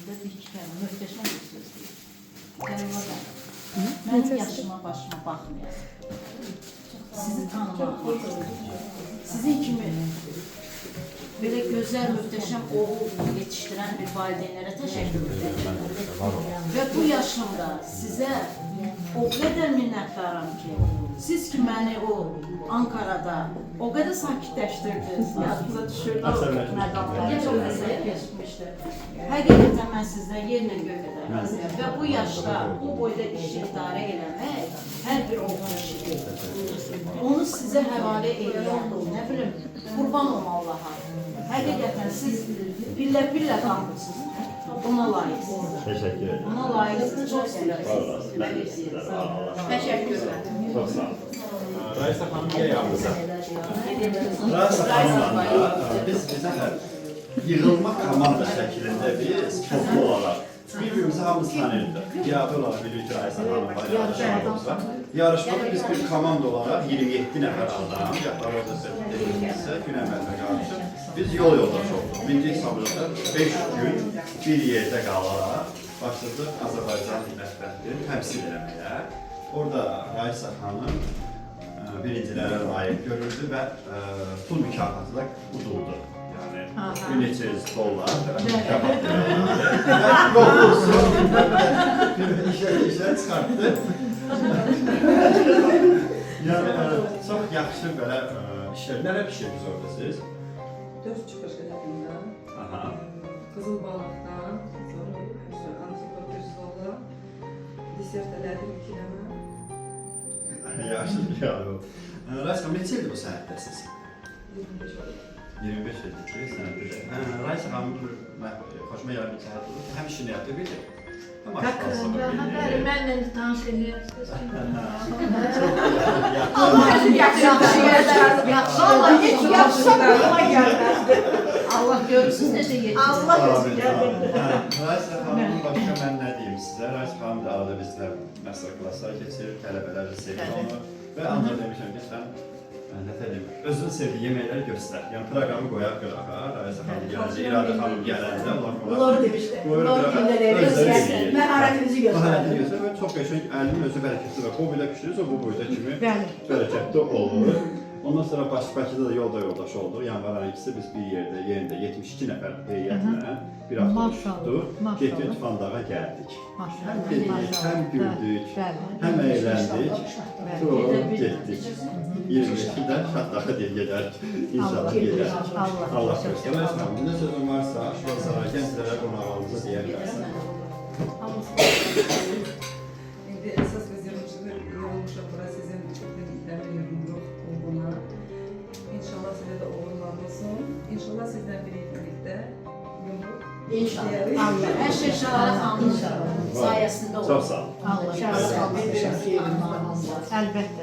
haqqında bir iki kəlmə, möhtəşəm bir söz deyir. Qəribə mənim yaşıma, başıma baxmayasın. Sizi tanımaq, sizin kimi belə gözəl, möhtəşəm oğul yetişdirən bir valideynlərə təşəkkür edirəm. Və bu yaşımda sizə o qədər minnətdaram ki, siz ki məni o Ankara'da o qədər sakitləşdirdiniz, yadınıza düşürdünüz məqamları, çox məsələ keçmişdi. Həqiqətən mən sizdən yerlə göy qədər razıyam və bu yaşda, bu boyda iş idarə eləmək hər bir oğlun işidir. Onu sizə həvalə edən, nə bilim, qurban olma Allaha. Həqiqətən siz billə qalmışsınız. Ona layiqsiniz. Teşekkür ederim. Ona layiqsiniz. Çox sevirsiniz. Ben de sizlere. Təşəkkürlər. Çok sağ olun. Raisa Hanım niye yaptı? Raisa Hanım'la biz yığılma komanda şeklinde biz toplu olarak birbirimizi hamımız tanıyırdık. İade olarak bilirik ki Raisa Hanım var, yarışmamız var. Yarışmada biz bir komanda olarak 27 nefer adam, yaxlar orada dediksə, gün əməldə qarşı biz yol yoldaş olduq. Milli Sabırda 5 gün bir yerdə qalaraq başladıq Azərbaycan mətbəxini təmsil eləməyə. Orada Raisa Hanım birincilərə layiq görüldü və pul mükafatı da uduldu. Yəni, bir neçə $100 mükafat verildi. Yollusu işlər çıxartdı. Yəni, çox yaxşı belə işlər. Nələr pişirdiniz orada siz? 4 çıxış elədiğinden, Qızıl balıqdan, sonra antikot $100, desert elədim 2 dənə. Yaxşı bir yardım. Raisa, neçə ildir bu sənətdəsiz? 25 oldu. 25 ildir ki, sənətdə. Raisa Hanım, xoşuma yardım sənət olur. Həm işini yaptı, bir də. Mənlə tanış edirsiniz. Allah görürsünüz necə yetişir. Raisa Hanım'ın başqa mən nə deyim sizə? Raisa Hanım da arada bizlə məsələ klaslar keçirir, tələbələr sevir onu. Və ancaq demişəm ki, sən özünü sevdiyi yeməkləri göstər. Yəni, proqramı qoyaq qırağa, Raisa Hanım gələndə, İradə Hanım gələndə, Bunları demişdi. Bunları günləri göstərsin. Mən harəkinizi göstərdim. Harəkini göstər və çox qəşəng, əlinin özü bərəkətli və bu belə pişirirsə, bu boyda kimi bərəkətli olur. Ondan sonra Bakıda da yoldaş oldu. Yanvar ayı ikisi biz bir yerdə, yerində 72 nəfər heyətlə bir avtobus tutduq. Getdik Tüfandağa gəldik. Həm dedik, həm güldük, həm əyləndik. Sonra getdik. 25-i də Şaddağı deyil gedərik. İnşallah gedərik. Allah göstərək. Nə sözün varsa, aşırı gənclərə qonağımıza deyə bilərsən. İndi əsas biz yığılmışıq bura sizin dediklərini yığılırıq qulbuna. İnşallah sizə də uğurlar olsun. İnşallah sizdən birlikdə yumruq. İnşallah. Hər şey Şahara xanımın sayəsində olur. Çox sağ olun. Allah. Şahara xanımın sayəsində olur. Əlbəttə.